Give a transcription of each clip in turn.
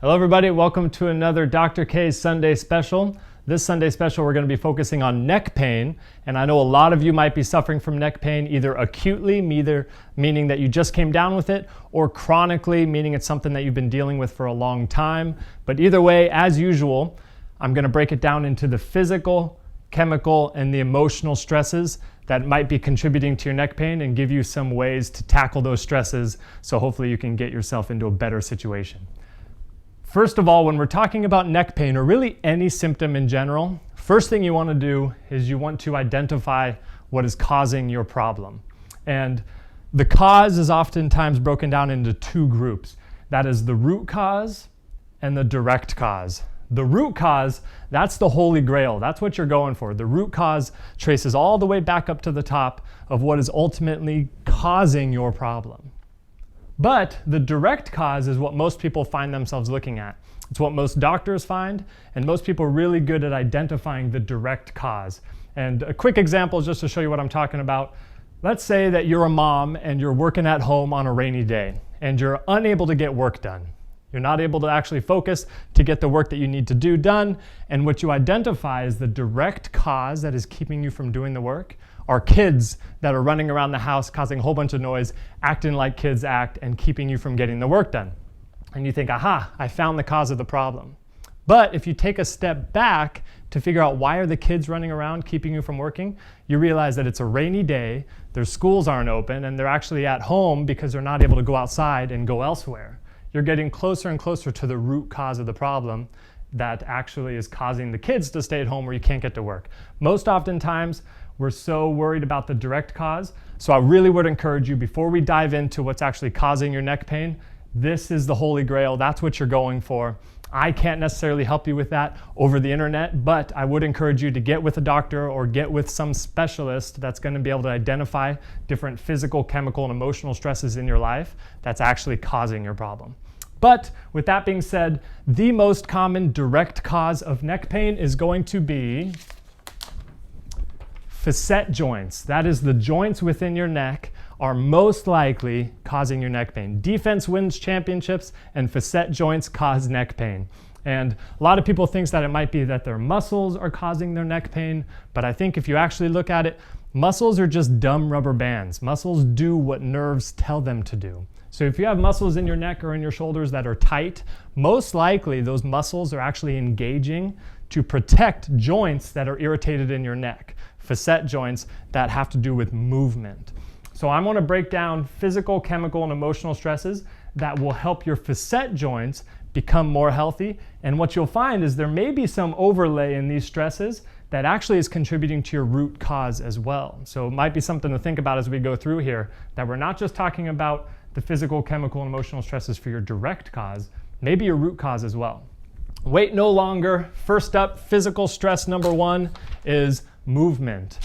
Hello everybody, welcome to another Dr. K's Sunday Special. This Sunday Special we're going to be focusing on neck pain, and I know a lot of you might be suffering from neck pain either acutely, meaning that you just came down with it, or chronically, meaning it's something that you've been dealing with for a long time. But either way, as usual, I'm going to break it down into the physical, chemical, and the emotional stresses that might be contributing to your neck pain and give you some ways to tackle those stresses so hopefully you can get yourself into a better situation. First of all, when we're talking about neck pain, or really any symptom in general, first thing you want to do is you want to identify what is causing your problem. And the cause is oftentimes broken down into two groups. That is the root cause and the direct cause. The root cause, that's the holy grail. That's what you're going for. The root cause traces all the way back up to the top of what is ultimately causing your problem. But the direct cause is what most people find themselves looking at. It's what most doctors find, and most people are really good at identifying the direct cause. And a quick example just to show you what I'm talking about. Let's say that you're a mom and you're working at home on a rainy day and you're unable to get work done. You're not able to actually focus to get the work that you need to do done. And what you identify as the direct cause that is keeping you from doing the work are kids that are running around the house causing a whole bunch of noise, acting like kids act, and keeping you from getting the work done. And you think, aha, I found the cause of the problem. But if you take a step back to figure out why are the kids running around keeping you from working, you realize that it's a rainy day, their schools aren't open, and they're actually at home because they're not able to go outside and go elsewhere. You're getting closer and closer to the root cause of the problem that actually is causing the kids to stay at home where you can't get to work. Most oftentimes, we're so worried about the direct cause. So I really would encourage you, before we dive into what's actually causing your neck pain, this is the holy grail. That's what you're going for. I can't necessarily help you with that over the internet, but I would encourage you to get with a doctor or get with some specialist that's going to be able to identify different physical, chemical, and emotional stresses in your life that's actually causing your problem. But with that being said, the most common direct cause of neck pain is going to be facet joints. That is, the joints within your neck are most likely causing your neck pain. Defense wins championships, and facet joints cause neck pain. And a lot of people think that it might be that their muscles are causing their neck pain, but I think if you actually look at it, muscles are just dumb rubber bands. Muscles do what nerves tell them to do. So if you have muscles in your neck or in your shoulders that are tight, most likely those muscles are actually engaging to protect joints that are irritated in your neck, facet joints that have to do with movement. So I'm going to break down physical, chemical, and emotional stresses that will help your facet joints become more healthy. And what you'll find is there may be some overlay in these stresses that actually is contributing to your root cause as well. So it might be something to think about as we go through here, that we're not just talking about the physical, chemical, and emotional stresses for your direct cause, maybe your root cause as well. Wait no longer. First up, physical stress number one is movement.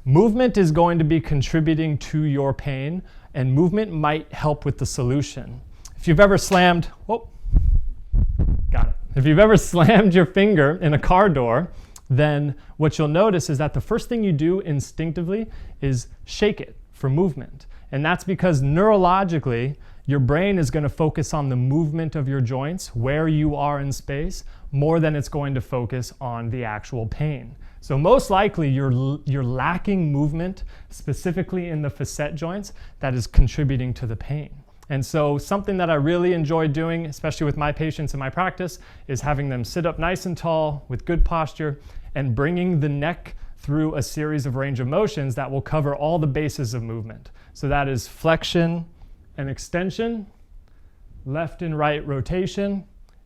Movement is going to be contributing to your pain, and movement might help with the solution. If you've ever slammed, If you've ever slammed your finger in a car door, then what you'll notice is that the first thing you do instinctively is shake it for movement. And that's because neurologically, your brain is going to focus on the movement of your joints, where you are in space, more than it's going to focus on the actual pain. So most likely you're lacking movement, specifically in the facet joints, that is contributing to the pain. And so something that I really enjoy doing, especially with my patients in my practice, is having them sit up nice and tall with good posture and bringing the neck through a series of range of motions that will cover all the bases of movement. So that is flexion and extension, left and right rotation,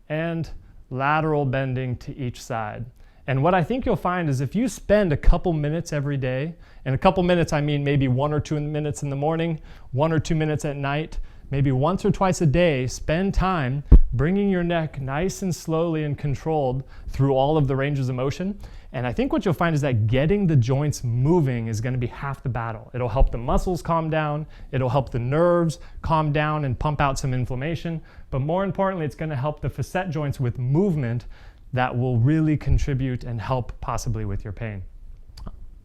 and lateral bending to each side. And what I think you'll find is if you spend a couple minutes every day, and a couple minutes I mean maybe 1 or 2 minutes in the morning, 1 or 2 minutes at night, maybe once or twice a day, spend time bringing your neck nice and slowly and controlled through all of the ranges of motion. And I think what you'll find is that getting the joints moving is going to be half the battle. It'll help the muscles calm down, it'll help the nerves calm down and pump out some inflammation, but more importantly, it's going to help the facet joints with movement that will really contribute and help possibly with your pain.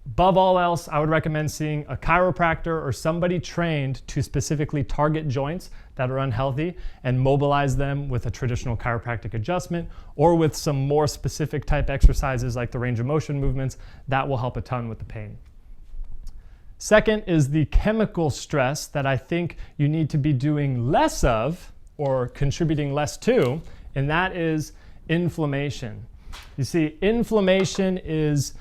Above all else, I would recommend seeing a chiropractor or somebody trained to specifically target joints that are unhealthy and mobilize them with a traditional chiropractic adjustment or with some more specific type exercises like the range of motion movements. That will help a ton with the pain. Second is the chemical stress that I think you need to be doing less of or contributing less to, and that is inflammation. You see, inflammation is,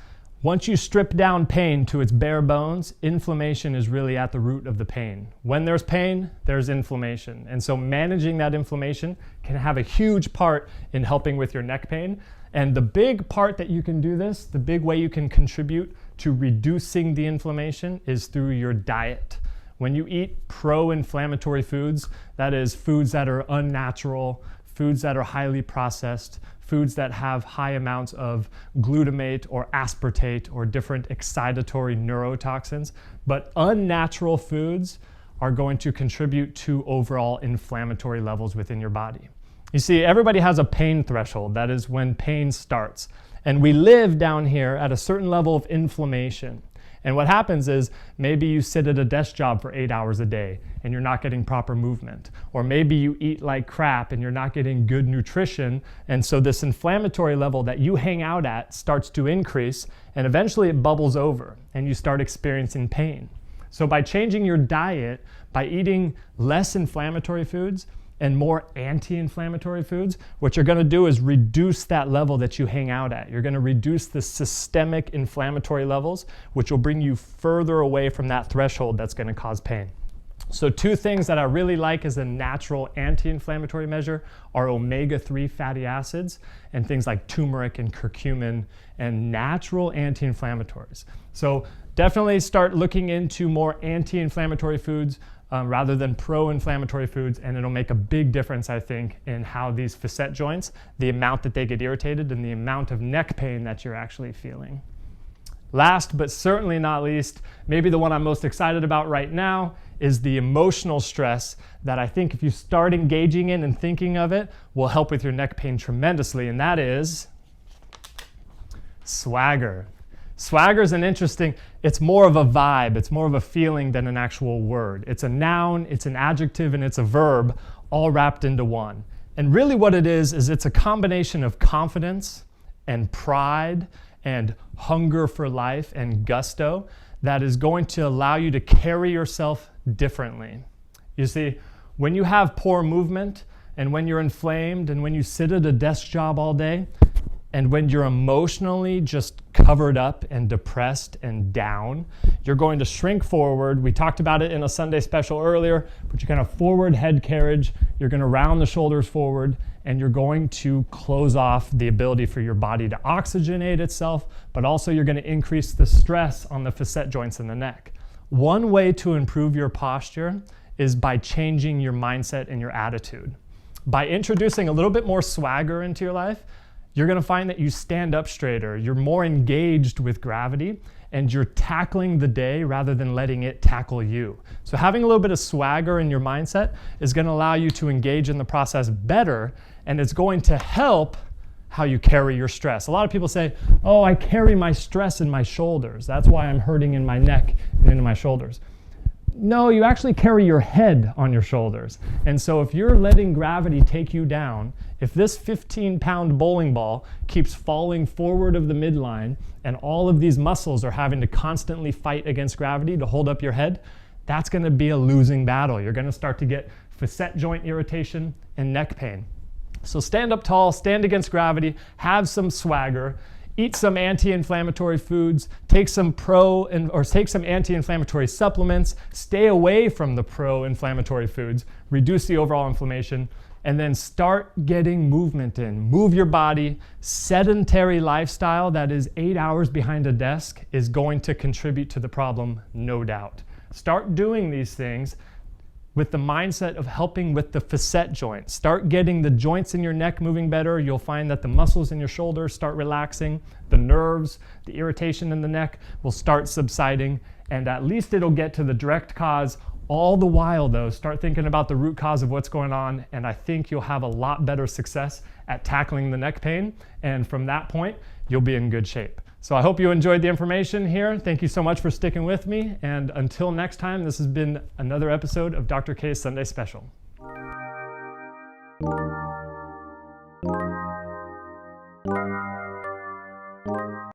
once you strip down pain to its bare bones, inflammation is really at the root of the pain. When there's pain, there's inflammation. And so managing that inflammation can have a huge part in helping with your neck pain. And the big part that you can do this, the big way you can contribute to reducing the inflammation is through your diet. When you eat pro-inflammatory foods, that is foods that are unnatural, foods that are highly processed, foods that have high amounts of glutamate or aspartate or different excitatory neurotoxins, but unnatural foods are going to contribute to overall inflammatory levels within your body. You see, everybody has a pain threshold. That is when pain starts. And we live down here at a certain level of inflammation. And what happens is maybe you sit at a desk job for 8 hours a day and you're not getting proper movement. Or maybe you eat like crap and you're not getting good nutrition. And so this inflammatory level that you hang out at starts to increase and eventually it bubbles over and you start experiencing pain. So by changing your diet, by eating less inflammatory foods and more anti-inflammatory foods, what you're gonna do is reduce that level that you hang out at. You're gonna reduce the systemic inflammatory levels, which will bring you further away from that threshold that's gonna cause pain. So two things that I really like as a natural anti-inflammatory measure are omega-3 fatty acids and things like turmeric and curcumin and natural anti-inflammatories. So definitely start looking into more anti-inflammatory foods rather than pro-inflammatory foods, and it'll make a big difference, I think, in how these facet joints, the amount that they get irritated and the amount of neck pain that you're actually feeling. Last but certainly not least, maybe the one I'm most excited about right now is the emotional stress that I think if you start engaging in and thinking of it will help with your neck pain tremendously, and that is swagger. Swagger is it's more of a vibe, it's more of a feeling than an actual word. It's a noun, it's an adjective, and it's a verb all wrapped into one. And really what it is it's a combination of confidence and pride and hunger for life and gusto that is going to allow you to carry yourself differently. You see, when you have poor movement and when you're inflamed and when you sit at a desk job all day, and when you're emotionally just covered up and depressed and down, you're going to shrink forward. We talked about it in a Sunday special earlier, but you're kind of forward head carriage, you're gonna round the shoulders forward, and you're going to close off the ability for your body to oxygenate itself, but also you're gonna increase the stress on the facet joints in the neck. One way to improve your posture is by changing your mindset and your attitude. By introducing a little bit more swagger into your life, you're gonna find that you stand up straighter, you're more engaged with gravity, and you're tackling the day rather than letting it tackle you. So having a little bit of swagger in your mindset is gonna allow you to engage in the process better, and it's going to help how you carry your stress. A lot of people say, oh, I carry my stress in my shoulders. That's why I'm hurting in my neck and in my shoulders. No, you actually carry your head on your shoulders. And so if you're letting gravity take you down, if this 15-pound bowling ball keeps falling forward of the midline and all of these muscles are having to constantly fight against gravity to hold up your head, that's gonna be a losing battle. You're gonna start to get facet joint irritation and neck pain. So stand up tall, stand against gravity, have some swagger, eat some anti-inflammatory foods, take some anti-inflammatory supplements, stay away from the pro-inflammatory foods, reduce the overall inflammation, and then start getting movement in. Move your body. Sedentary lifestyle that is 8 hours behind a desk is going to contribute to the problem, no doubt. Start doing these things with the mindset of helping with the facet joints. Start getting the joints in your neck moving better. You'll find that the muscles in your shoulders start relaxing, the nerves, the irritation in the neck will start subsiding, and at least it'll get to the direct cause. All the while though, start thinking about the root cause of what's going on, and I think you'll have a lot better success at tackling the neck pain, and from that point, you'll be in good shape. So I hope you enjoyed the information here. Thank you so much for sticking with me. And until next time, this has been another episode of Dr. K's Sunday Special.